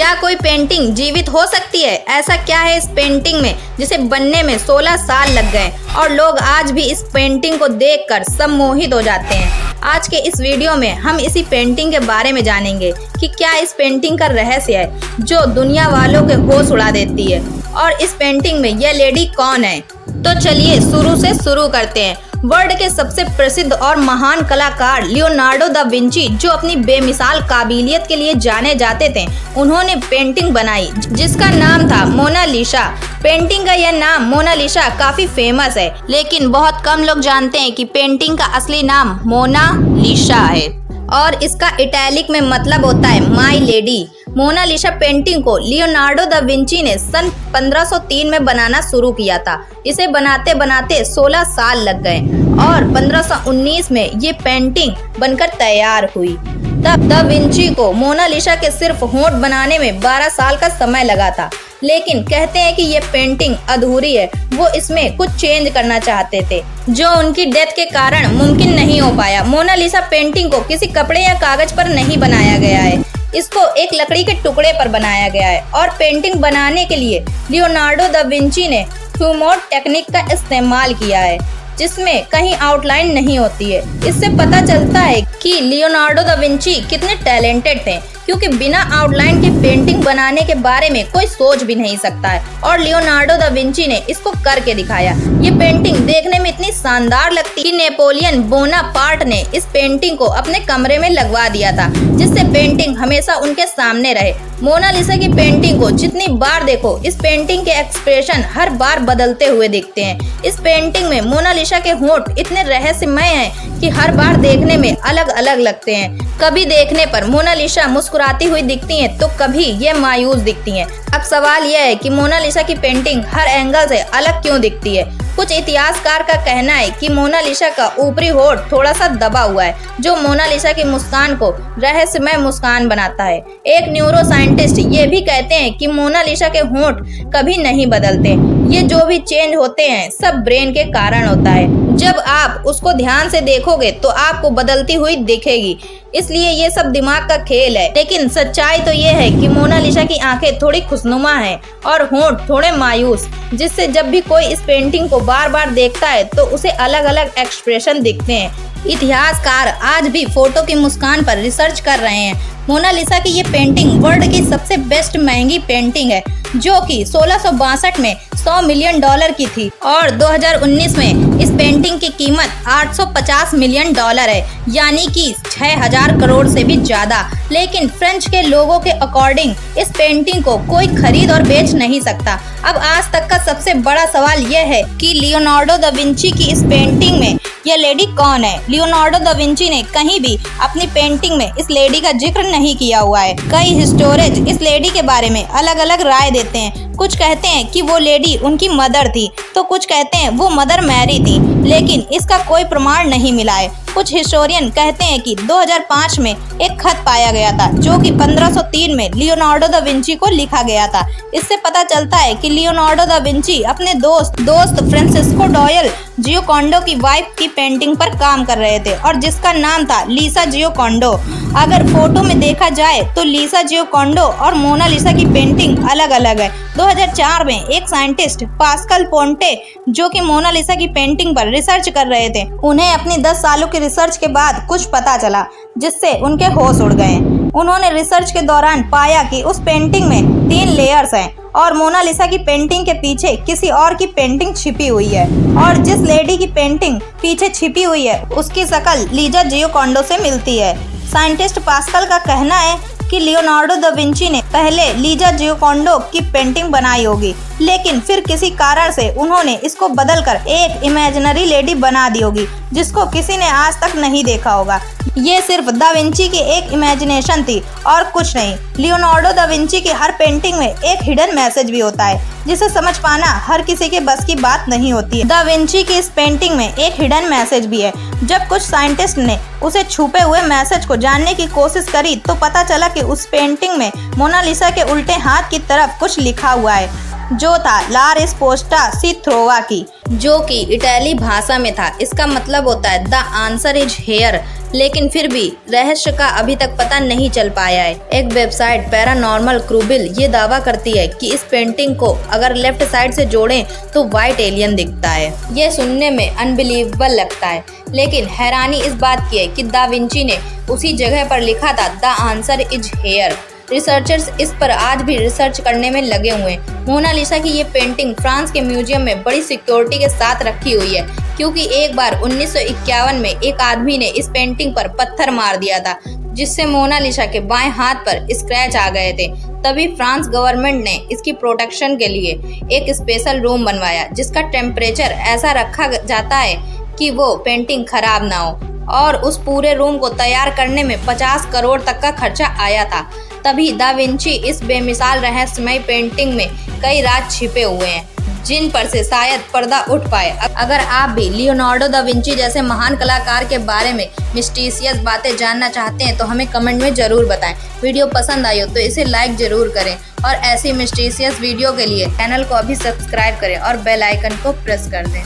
क्या कोई पेंटिंग जीवित हो सकती है? ऐसा क्या है इस पेंटिंग में जिसे बनने में 16 साल लग गए और लोग आज भी इस पेंटिंग को देखकर सम्मोहित हो जाते हैं। आज के इस वीडियो में हम इसी पेंटिंग के बारे में जानेंगे कि क्या इस पेंटिंग का रहस्य है जो दुनिया वालों के होश उड़ा देती है, और इस पेंटिंग में यह लेडी कौन है। तो चलिए शुरू से शुरू करते हैं। वर्ल्ड के सबसे प्रसिद्ध और महान कलाकार लियोनार्डो दा विंची, जो अपनी बेमिसाल काबिलियत के लिए जाने जाते थे, उन्होंने पेंटिंग बनाई जिसका नाम था मोनालिसा। पेंटिंग का यह नाम मोनालिसा काफी फेमस है, लेकिन बहुत कम लोग जानते हैं कि पेंटिंग का असली नाम मोनालिसा है और इसका इटैलिक में मतलब होता है माई लेडी। मोनालिसा पेंटिंग को लियोनार्डो दा विंची ने सन 1503 में बनाना शुरू किया था। इसे बनाते बनाते 16 साल लग गए और 1519 में ये पेंटिंग बनकर तैयार हुई। तब दा विंची को मोनालिसा के सिर्फ होंठ बनाने में 12 साल का समय लगा था, लेकिन कहते हैं कि ये पेंटिंग अधूरी है। वो इसमें कुछ चेंज करना चाहते थे जो उनकी डेथ के कारण मुमकिन नहीं हो पाया। मोनालिसा पेंटिंग को किसी कपड़े या कागज पर नहीं बनाया गया है, इसको एक लकड़ी के टुकड़े पर बनाया गया है और पेंटिंग बनाने के लिए लियोनार्डो दा विंची ने फ्यूमोट टेक्निक का इस्तेमाल किया है, जिसमें कहीं आउटलाइन नहीं होती है। इससे पता चलता है कि लियोनार्डो दा विंची कितने टैलेंटेड थे, क्योंकि बिना आउटलाइन के पेंटिंग बनाने के बारे में कोई सोच भी नहीं सकता है, और लियोनार्डो दा विंची ने इसको करके दिखाया। ये पेंटिंग देखने में इतनी शानदार लगती कि नेपोलियन बोनापार्ट ने इस पेंटिंग को अपने कमरे में लगवा दिया था, जिससे पेंटिंग हमेशा उनके सामने रहे। मोनालिसा की पेंटिंग को जितनी बार देखो, इस पेंटिंग के एक्सप्रेशन हर बार बदलते हुए दिखते हैं। इस पेंटिंग में मोनालिसा के होंठ इतने रहस्यमय हैं कि हर बार देखने में अलग अलग लगते हैं। कभी देखने पर मोनालिसा मुस्कुराती हुई दिखती हैं, तो कभी ये मायूस दिखती हैं। अब सवाल यह है कि मोनालिसा की पेंटिंग हर एंगल से अलग क्यों दिखती है। कुछ इतिहासकार का कहना है कि मोनालिसा का ऊपरी होंठ थोड़ा सा दबा हुआ है, जो मोनालिसा की मुस्कान को रहस्यमय मुस्कान बनाता है। एक न्यूरो साइंटिस्ट ये भी कहते हैं कि मोनालिसा के होंठ कभी नहीं बदलते। ये जो भी चेंज होते हैं सब ब्रेन के कारण होता है। जब आप उसको ध्यान से देखोगे तो आपको बदलती हुई दिखेगी, इसलिए ये सब दिमाग का खेल है। लेकिन सच्चाई तो ये है कि मोनालिसा की आंखें थोड़ी खुशनुमा हैं और होंठ थोड़े मायूस, जिससे जब भी कोई इस पेंटिंग को बार बार देखता है तो उसे अलग अलग एक्सप्रेशन दिखते हैं। इतिहासकार आज भी फोटो की मुस्कान पर रिसर्च कर रहे हैं। मोनालिसा की ये पेंटिंग वर्ल्ड की सबसे बेस्ट महंगी पेंटिंग है, जो कि 1662 में $100 मिलियन की थी और 2019 में इस पेंटिंग की कीमत $850 मिलियन है, यानी कि 6000 करोड़ से भी ज्यादा। लेकिन फ्रेंच के लोगों के अकॉर्डिंग इस पेंटिंग को कोई खरीद और बेच नहीं सकता। अब आज तक का सबसे बड़ा सवाल यह है कि लियोनार्डो दा विंची की इस पेंटिंग में यह लेडी कौन है। लियोनार्डो दा विंची ने कहीं भी अपनी पेंटिंग में इस लेडी का जिक्र नहीं किया हुआ है। कई हिस्टोरिस्ट इस लेडी के बारे में अलग अलग राय देते हैं। कुछ कहते हैं कि वो लेडी उनकी मदर थी, तो कुछ कहते हैं वो मदर मैरी थी, लेकिन इसका कोई प्रमाण नहीं मिला है। कुछ हिस्टोरियन कहते हैं कि 2005 में एक खत पाया गया था, जो कि 1503 में लियोनार्डो दा विंची को लिखा गया था। इससे पता चलता है कि लियोनार्डो दा विंची अपने दोस्त फ्रांसिस्को डॉयल जियोकॉन्डो की वाइफ की पेंटिंग पर काम कर रहे थे, और जिसका नाम था लिसा जियोकॉन्डो। अगर फोटो में देखा जाए तो लिसा जियोकॉन्डो और मोनालिसा की पेंटिंग अलग अलग है। 2004 में एक साइंटिस्ट पास्कल पोंटे, जो कि मोनालिसा की पेंटिंग पर रिसर्च कर रहे थे, उन्हें अपनी 10 सालों की रिसर्च के बाद कुछ पता चला, जिससे उनके होश उड़ गए। उन्होंने रिसर्च के दौरान पाया कि उस पेंटिंग में 3 लेयर्स हैं और मोनालिसा की पेंटिंग के पीछे किसी और की पेंटिंग छिपी हुई है, और जिस लेडी की पेंटिंग पीछे छिपी हुई है उसकी शक्ल लिसा जियोकॉन्डो से मिलती है। साइंटिस्ट पास्कल का कहना है कि लियोनार्डो दा विंची ने पहले लिसा जियोकॉन्डो की पेंटिंग बनाई होगी, लेकिन फिर किसी कारण से उन्होंने इसको बदलकर एक इमेजिनरी लेडी बना दी होगी, जिसको किसी ने आज तक नहीं देखा होगा। ये सिर्फ दा विंची की एक इमेजिनेशन थी और कुछ नहीं। लियोनार्डो दा विंची की हर पेंटिंग में एक हिडन मैसेज भी होता है, जिसे समझ पाना हर किसी के बस की बात नहीं होती है। दा विंची की इस पेंटिंग में एक हिडन मैसेज भी है। जब कुछ साइंटिस्ट ने उसे छुपे हुए मैसेज को जानने की कोशिश करी, तो पता चला कि उस पेंटिंग में मोनालिसा के उल्टे हाथ की तरफ कुछ लिखा हुआ है, जो था ला रिस्पोस्टा सी ट्रोवा की, जो कि इटाली भाषा में था। इसका मतलब होता है द आंसर इज हेयर, लेकिन फिर भी रहस्य का अभी तक पता नहीं चल पाया है। एक वेबसाइट पैरानॉर्मल क्रूबिल ये दावा करती है कि इस पेंटिंग को अगर लेफ्ट साइड से जोड़ें तो व्हाइट एलियन दिखता है। ये सुनने में अनबिलीवेबल लगता है, लेकिन हैरानी इस बात की है कि दा विंची ने उसी जगह पर लिखा था the answer is here. Researchers इस पर आज भी रिसर्च करने में लगे हुए हैं। मोनालिसा की ये पेंटिंग फ्रांस के म्यूजियम में बड़ी सिक्योरिटी के साथ रखी हुई है, क्योंकि एक बार 1951 में एक आदमी ने इस पेंटिंग पर पत्थर मार दिया था, जिससे मोनालिसा के बाएं हाथ पर स्क्रैच आ गए थे। तभी फ्रांस गवर्नमेंट ने इसकी प्रोटेक्शन के लिए एक स्पेशल रूम बनवाया, जिसका टेम्परेचर ऐसा रखा जाता है कि वो पेंटिंग खराब ना हो, और उस पूरे रूम को तैयार करने में 50 करोड़ तक का खर्चा आया था। तभी दा विंची इस बेमिसाल रहस्यमय पेंटिंग में कई राज छिपे हुए हैं, जिन पर से शायद पर्दा उठ पाए। अगर आप भी लियोनार्डो दा विंची जैसे महान कलाकार के बारे में मिस्टीरियस बातें जानना चाहते हैं तो हमें कमेंट में जरूर बताएं। वीडियो पसंद आई हो तो इसे लाइक जरूर करें, और ऐसी मिस्टीरियस वीडियो के लिए चैनल को अभी सब्सक्राइब करें और बेल आइकन को प्रेस कर दें।